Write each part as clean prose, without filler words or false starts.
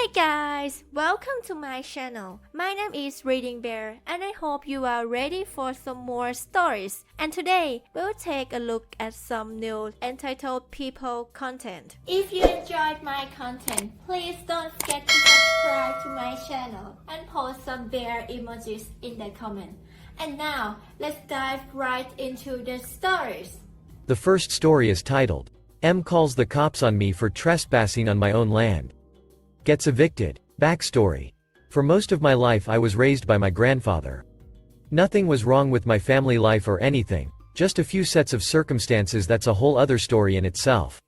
Hey guys, welcome to my channel. My name is ReadingBear and I hope you are ready for some more stories. And today, we'll take a look at some new entitled people content. If you enjoyed my content, please don't forget to subscribe to my channel and post some bear emojis in the comment. And now, let's dive right into the stories. The first story is titled, M calls the cops on me for trespassing on my own land. Gets evicted. Backstory. For most of my life I was raised by my grandfather. Nothing was wrong with my family life or anything, just a few sets of circumstances that's a whole other story in itself.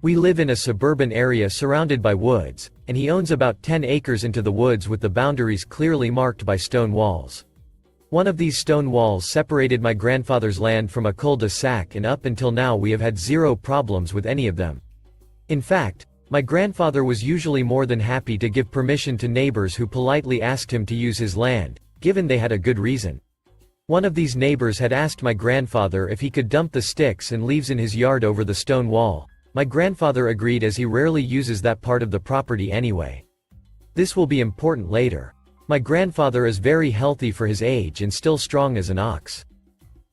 We live in a suburban area surrounded by woods, and he owns about 10 acres into the woods with the boundaries clearly marked by stone walls. One of these stone walls separated my grandfather's land from a cul-de-sac, and up until now we have had zero problems with any of them. In fact, my grandfather was usually more than happy to give permission to neighbors who politely asked him to use his land, given they had a good reason. One of these neighbors had asked my grandfather if he could dump the sticks and leaves in his yard over the stone wall. My grandfather agreed as he rarely uses that part of the property anyway. This will be important later. My grandfather is very healthy for his age and still strong as an ox.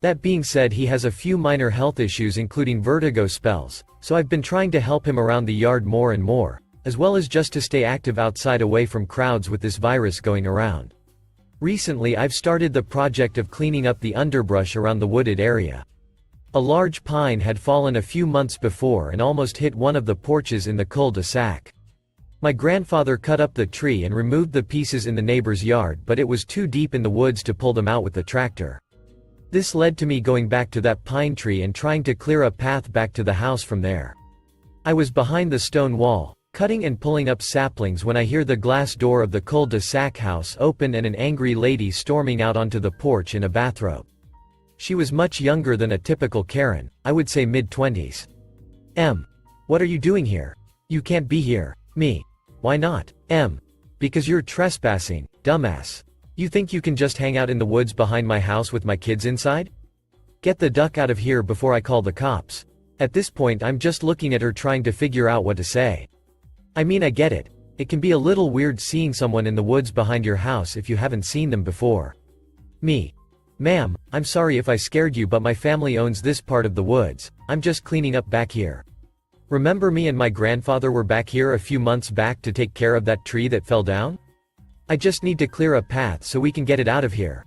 That being said, he has a few minor health issues including vertigo spells, so I've been trying to help him around the yard more and more, as well as just to stay active outside away from crowds with this virus going around. Recently I've started the project of cleaning up the underbrush around the wooded area. A large pine had fallen a few months before and almost hit one of the porches in the cul-de-sac. My grandfather cut up the tree and removed the pieces in the neighbor's yard, but it was too deep in the woods to pull them out with the tractor. This led to me going back to that pine tree and trying to clear a path back to the house from there. I was behind the stone wall, cutting and pulling up saplings when I hear the glass door of the cul-de-sac house open and an angry lady storming out onto the porch in a bathrobe. She was much younger than a typical Karen, I would say mid-20s. M. What are you doing here? You can't be here. Me. Why not? M. Because you're trespassing, dumbass. You think you can just hang out in the woods behind my house with my kids inside? Get the duck out of here before I call the cops. At this point I'm just looking at her trying to figure out what to say. I mean, I get it. It can be a little weird seeing someone in the woods behind your house if you haven't seen them before. Me. Ma'am, I'm sorry if I scared you, but my family owns this part of the woods. I'm just cleaning up back here. Remember me and my grandfather were back here a few months back to take care of that tree that fell down? I just need to clear a path so we can get it out of here.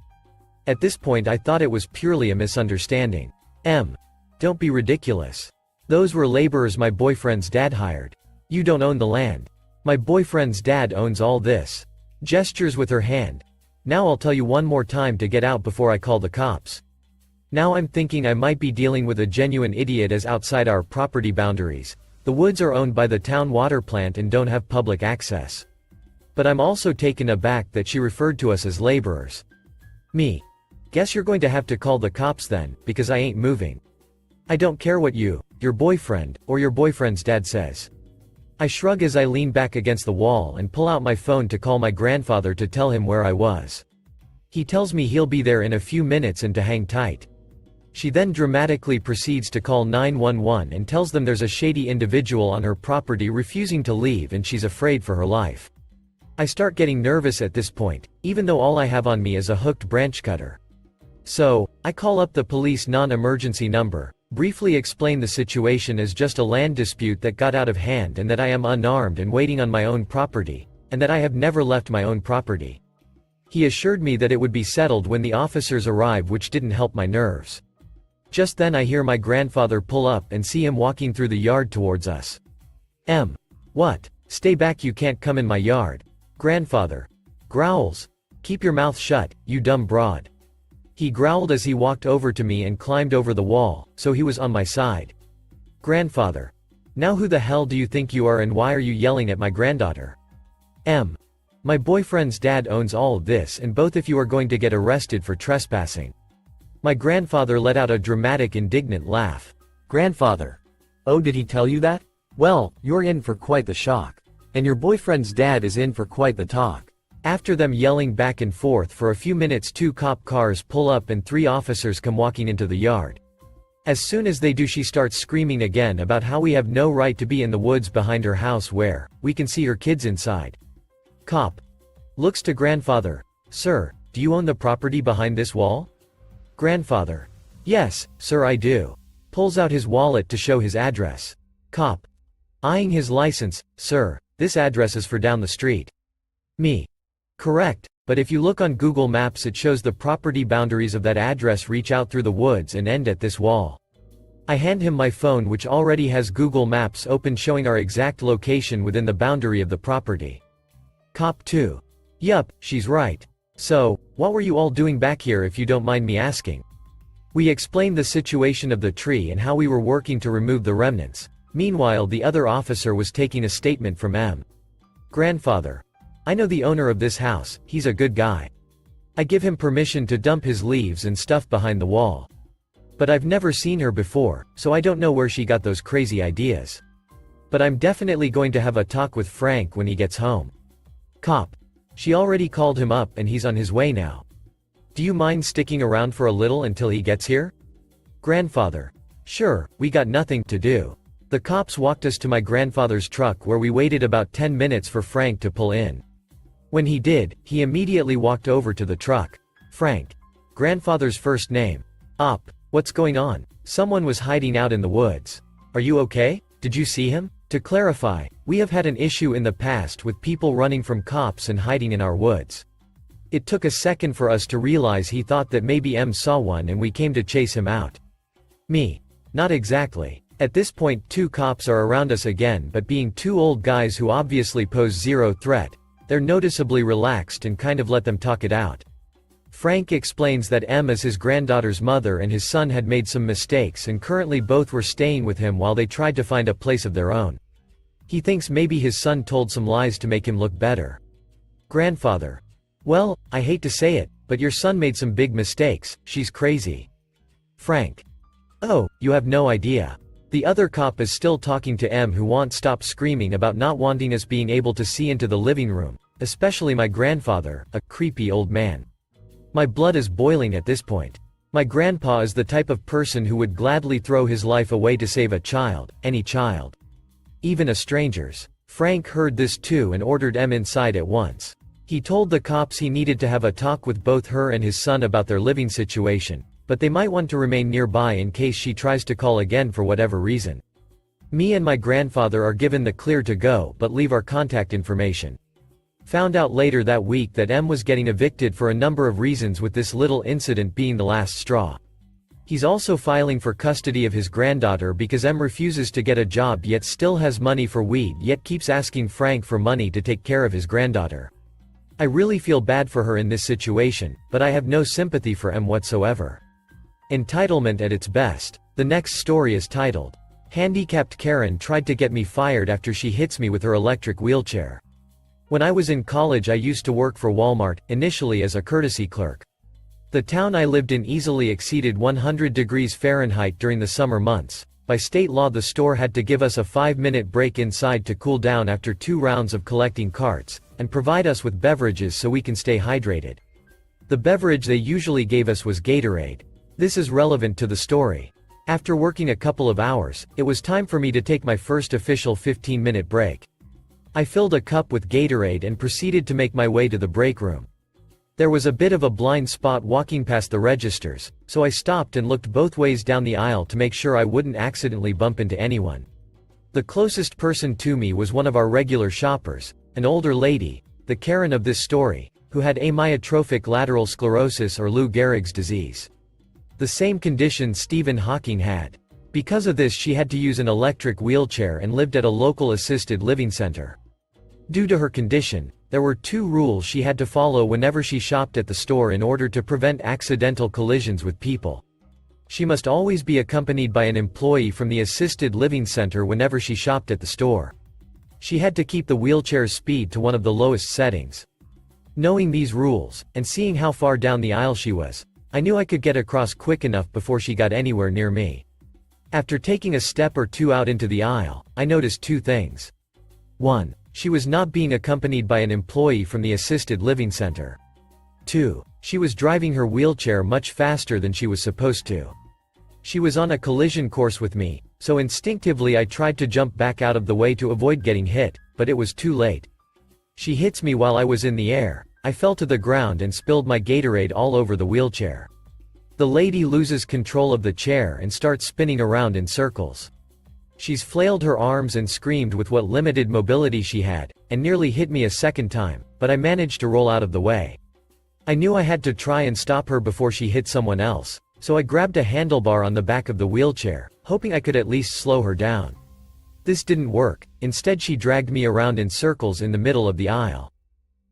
At this point I thought it was purely a misunderstanding. M. Don't be ridiculous. Those were laborers my boyfriend's dad hired. You don't own the land. My boyfriend's dad owns all this. Gestures with her hand. Now I'll tell you one more time to get out before I call the cops. Now I'm thinking I might be dealing with a genuine idiot, as outside our property boundaries, the woods are owned by the town water plant and don't have public access. But I'm also taken aback that she referred to us as laborers. Me. Guess you're going to have to call the cops then, because I ain't moving. I don't care what you, your boyfriend, or your boyfriend's dad says. I shrug as I lean back against the wall and pull out my phone to call my grandfather to tell him where I was. He tells me he'll be there in a few minutes and to hang tight. She then dramatically proceeds to call 911 and tells them there's a shady individual on her property refusing to leave and she's afraid for her life. I start getting nervous at this point, even though all I have on me is a hooked branch cutter. So, I call up the police non-emergency number, briefly explain the situation as just a land dispute that got out of hand and that I am unarmed and waiting on my own property, and that I have never left my own property. He assured me that it would be settled when the officers arrive, which didn't help my nerves. Just then I hear my grandfather pull up and see him walking through the yard towards us. M. What? Stay back, you can't come in my yard. Grandfather. Growls. Keep your mouth shut, you dumb broad. He growled as he walked over to me and climbed over the wall, so he was on my side. Grandfather. Now who the hell do you think you are and why are you yelling at my granddaughter? M. My boyfriend's dad owns all of this and both of you are going to get arrested for trespassing. My grandfather let out a dramatic, indignant laugh. Grandfather. Oh, did he tell you that? Well, you're in for quite the shock. And your boyfriend's dad is in for quite the talk. After them yelling back and forth for a few minutes, 2 cop cars pull up and 3 officers come walking into the yard. As soon as they do, she starts screaming again about how we have no right to be in the woods behind her house where we can see her kids inside. Cop looks to grandfather. Sir, do you own the property behind this wall? Grandfather. Yes, sir, I do. Pulls out his wallet to show his address. Cop eyeing his license. Sir, this address is for down the street. Me. Correct, but if you look on Google Maps it shows the property boundaries of that address reach out through the woods and end at this wall. I hand him my phone which already has Google Maps open showing our exact location within the boundary of the property. Cop 2. Yup, she's right. So, what were you all doing back here if you don't mind me asking? We explained the situation of the tree and how we were working to remove the remnants. Meanwhile the other officer was taking a statement from M. Grandfather. I know the owner of this house, he's a good guy. I give him permission to dump his leaves and stuff behind the wall. But I've never seen her before, so I don't know where she got those crazy ideas. But I'm definitely going to have a talk with Frank when he gets home. Cop. She already called him up and he's on his way now. Do you mind sticking around for a little until he gets here? Grandfather. Sure, we got nothing to do. The cops walked us to my grandfather's truck where we waited about 10 minutes for Frank to pull in. When he did, he immediately walked over to the truck. Frank. Grandfather's first name. Up. What's going on? Someone was hiding out in the woods. Are you okay? Did you see him? To clarify, we have had an issue in the past with people running from cops and hiding in our woods. It took a second for us to realize he thought that maybe M saw one and we came to chase him out. Me. Not exactly. At this point 2 cops are around us again, but being 2 old guys who obviously pose zero threat, they're noticeably relaxed and kind of let them talk it out. Frank explains that M is his granddaughter's mother and his son had made some mistakes and currently both were staying with him while they tried to find a place of their own. He thinks maybe his son told some lies to make him look better. Grandfather. Well, I hate to say it, but your son made some big mistakes, she's crazy. Frank. Oh, you have no idea. The other cop is still talking to M who won't stop screaming about not wanting us being able to see into the living room, especially my grandfather, a creepy old man. My blood is boiling at this point. My grandpa is the type of person who would gladly throw his life away to save a child, any child. Even a stranger's. Frank heard this too and ordered M inside at once. He told the cops he needed to have a talk with both her and his son about their living situation, but they might want to remain nearby in case she tries to call again for whatever reason. Me and my grandfather are given the clear to go but leave our contact information. Found out later that week that M was getting evicted for a number of reasons, with this little incident being the last straw. He's also filing for custody of his granddaughter because M refuses to get a job yet still has money for weed yet keeps asking Frank for money to take care of his granddaughter. I really feel bad for her in this situation, but I have no sympathy for M whatsoever. Entitlement at its best. The next story is titled, Handicapped Karen Tried to Get Me Fired After She Hits Me with Her Electric Wheelchair. When I was in college I used to work for Walmart, initially as a courtesy clerk. The town I lived in easily exceeded 100 degrees Fahrenheit during the summer months. By state law the store had to give us a 5-minute break inside to cool down after 2 rounds of collecting carts, and provide us with beverages so we can stay hydrated. The beverage they usually gave us was Gatorade. This is relevant to the story. After working a couple of hours, it was time for me to take my first official 15-minute break. I filled a cup with Gatorade and proceeded to make my way to the break room. There was a bit of a blind spot walking past the registers, so I stopped and looked both ways down the aisle to make sure I wouldn't accidentally bump into anyone. The closest person to me was one of our regular shoppers, an older lady, the Karen of this story, who had amyotrophic lateral sclerosis or Lou Gehrig's disease. The same condition Stephen Hawking had. Because of this she had to use an electric wheelchair and lived at a local assisted living center. Due to her condition, there were 2 rules she had to follow whenever she shopped at the store in order to prevent accidental collisions with people. She must always be accompanied by an employee from the assisted living center whenever she shopped at the store. She had to keep the wheelchair's speed to one of the lowest settings. Knowing these rules, and seeing how far down the aisle she was, I knew I could get across quick enough before she got anywhere near me. After taking a step or 2 out into the aisle, I noticed 2 things. 1. She was not being accompanied by an employee from the assisted living center. 2. She was driving her wheelchair much faster than she was supposed to. She was on a collision course with me, so instinctively I tried to jump back out of the way to avoid getting hit, but it was too late. She hits me while I was in the air. I fell to the ground and spilled my Gatorade all over the wheelchair. The lady loses control of the chair and starts spinning around in circles. She's flailed her arms and screamed with what limited mobility she had, and nearly hit me a second time, but I managed to roll out of the way. I knew I had to try and stop her before she hit someone else, so I grabbed a handlebar on the back of the wheelchair, hoping I could at least slow her down. This didn't work. Instead, she dragged me around in circles in the middle of the aisle.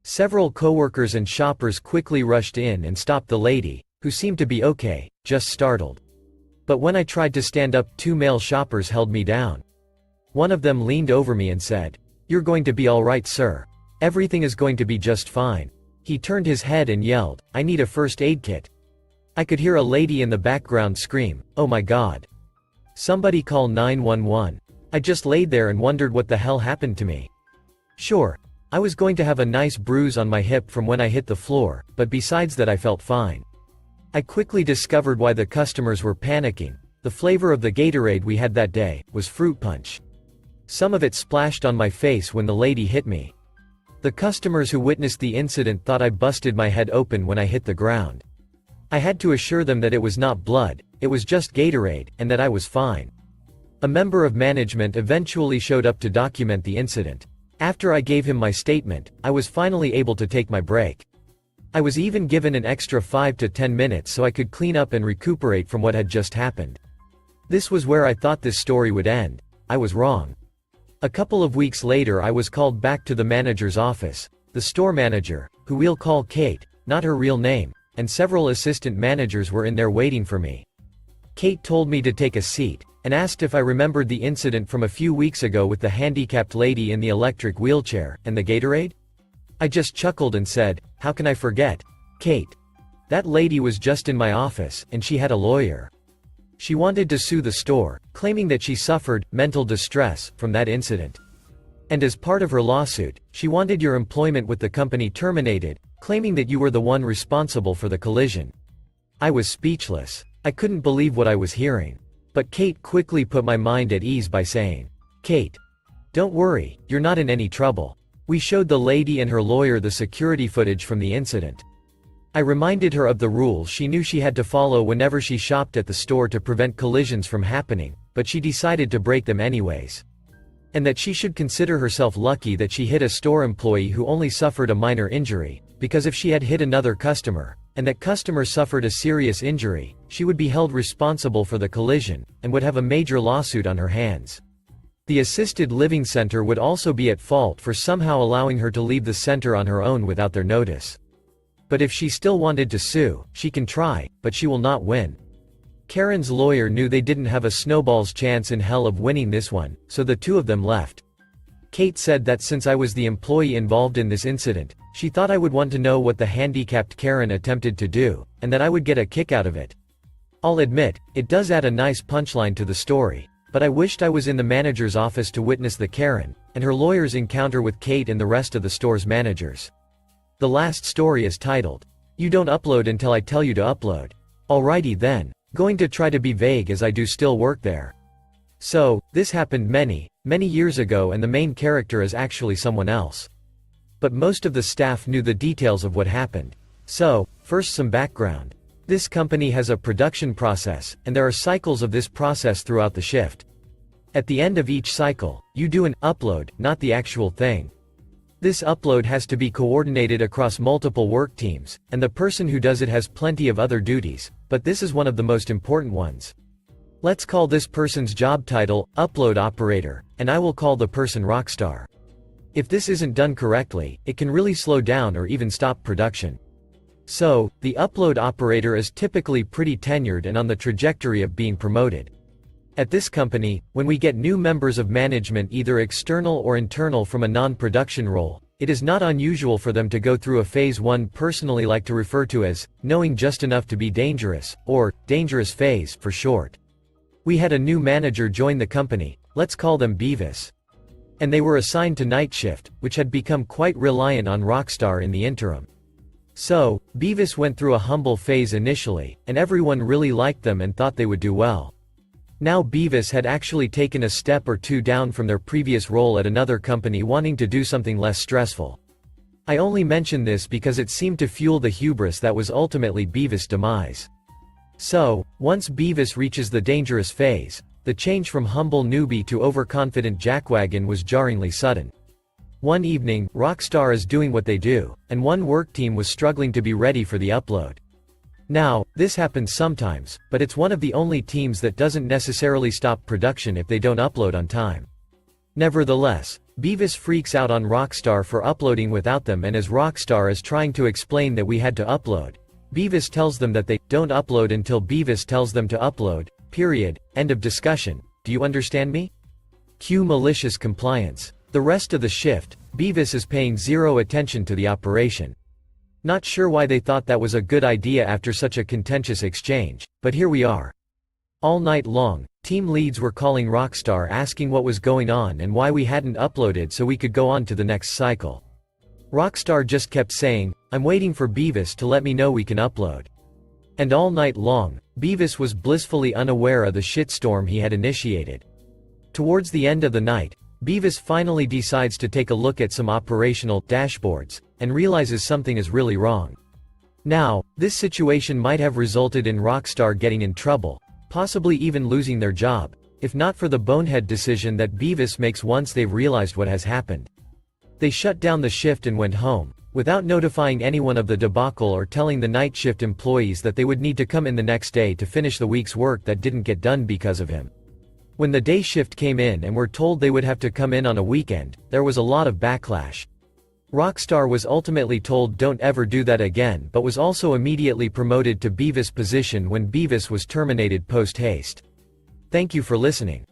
Several coworkers and shoppers quickly rushed in and stopped the lady, who seemed to be okay, just startled. But when I tried to stand up, 2 male shoppers held me down. One of them leaned over me and said, "You're going to be all right, sir. Everything is going to be just fine." He turned his head and yelled, "I need a first aid kit." I could hear a lady in the background scream, "Oh my God. Somebody call 911. I just laid there and wondered what the hell happened to me. Sure, I was going to have a nice bruise on my hip from when I hit the floor, but besides that I felt fine. I quickly discovered why the customers were panicking. The flavor of the Gatorade we had that day was fruit punch. Some of it splashed on my face when the lady hit me. The customers who witnessed the incident thought I busted my head open when I hit the ground. I had to assure them that it was not blood, it was just Gatorade, and that I was fine. A member of management eventually showed up to document the incident. After I gave him my statement, I was finally able to take my break. I was even given an extra 5 to 10 minutes so I could clean up and recuperate from what had just happened. This was where I thought this story would end. I was wrong. A couple of weeks later I was called back to the manager's office. The store manager, who we'll call Kate, not her real name, and several assistant managers were in there waiting for me. Kate told me to take a seat, and asked if I remembered the incident from a few weeks ago with the handicapped lady in the electric wheelchair, and the Gatorade? I just chuckled and said, "How can I forget? Kate. That lady was just in my office, and she had a lawyer. She wanted to sue the store, claiming that she suffered mental distress from that incident. And as part of her lawsuit, she wanted your employment with the company terminated, claiming that you were the one responsible for the collision." I was speechless. I couldn't believe what I was hearing. But Kate quickly put my mind at ease by saying, "Kate, don't worry, you're not in any trouble." We showed the lady and her lawyer the security footage from the incident. I reminded her of the rules she knew she had to follow whenever she shopped at the store to prevent collisions from happening, but she decided to break them anyways. And that she should consider herself lucky that she hit a store employee who only suffered a minor injury, because if she had hit another customer, and that customer suffered a serious injury, she would be held responsible for the collision, and would have a major lawsuit on her hands. The assisted living center would also be at fault for somehow allowing her to leave the center on her own without their notice. But if she still wanted to sue, she can try, but she will not win. Karen's lawyer knew they didn't have a snowball's chance in hell of winning this one, so the two of them left. Kate said that since I was the employee involved in this incident, she thought I would want to know what the handicapped Karen attempted to do, and that I would get a kick out of it. I'll admit, it does add a nice punchline to the story, but I wished I was in the manager's office to witness the Karen and her lawyer's encounter with Kate and the rest of the store's managers. The last story is titled, "You Don't Upload Until I Tell You to Upload." Alrighty then, going to try to be vague as I do still work there. So, this happened many years ago and the main character is actually someone else. But most of the staff knew the details of what happened. So, first some background. This company has a production process, and there are cycles of this process throughout the shift. At the end of each cycle, you do an upload, not the actual thing. This upload has to be coordinated across multiple work teams, and the person who does it has plenty of other duties, but this is one of the most important ones. Let's call this person's job title, Upload Operator, and I will call the person Rockstar. If this isn't done correctly, it can really slow down or even stop production. So, the upload operator is typically pretty tenured and on the trajectory of being promoted. At this company, when we get new members of management either external or internal from a non-production role, it is not unusual for them to go through a phase one personally like to refer to as, knowing just enough to be dangerous, or, dangerous phase for short. We had a new manager join the company, let's call them Beavis. And they were assigned to night shift, which had become quite reliant on Rockstar in the interim. So, Beavis went through a humble phase initially, and everyone really liked them and thought they would do well. Now Beavis had actually taken a step or two down from their previous role at another company, wanting to do something less stressful. I only mention this because it seemed to fuel the hubris that was ultimately Beavis' demise. So, once Beavis reaches the dangerous phase, the change from humble newbie to overconfident jackwagon was jarringly sudden. One evening, Rockstar is doing what they do, and one work team was struggling to be ready for the upload. Now, this happens sometimes, but it's one of the only teams that doesn't necessarily stop production if they don't upload on time. Nevertheless, Beavis freaks out on Rockstar for uploading without them, and as Rockstar is trying to explain that we had to upload, Beavis tells them that they don't upload until Beavis tells them to upload, period, end of discussion. Do you understand me? Cue malicious compliance. The rest of the shift, Beavis is paying zero attention to the operation. Not sure why they thought that was a good idea after such a contentious exchange, but here we are. All night long, team leads were calling Rockstar asking what was going on and why we hadn't uploaded so we could go on to the next cycle. Rockstar just kept saying, "I'm waiting for Beavis to let me know we can upload." And all night long, Beavis was blissfully unaware of the shitstorm he had initiated. Towards the end of the night, Beavis finally decides to take a look at some operational dashboards, and realizes something is really wrong. Now, this situation might have resulted in Rockstar getting in trouble, possibly even losing their job, if not for the bonehead decision that Beavis makes once they've realized what has happened. They shut down the shift and went home, without notifying anyone of the debacle or telling the night shift employees that they would need to come in the next day to finish the week's work that didn't get done because of him. When the day shift came in and were told they would have to come in on a weekend, there was a lot of backlash. Rockstar was ultimately told don't ever do that again, but was also immediately promoted to Beavis' position when Beavis was terminated post-haste. Thank you for listening.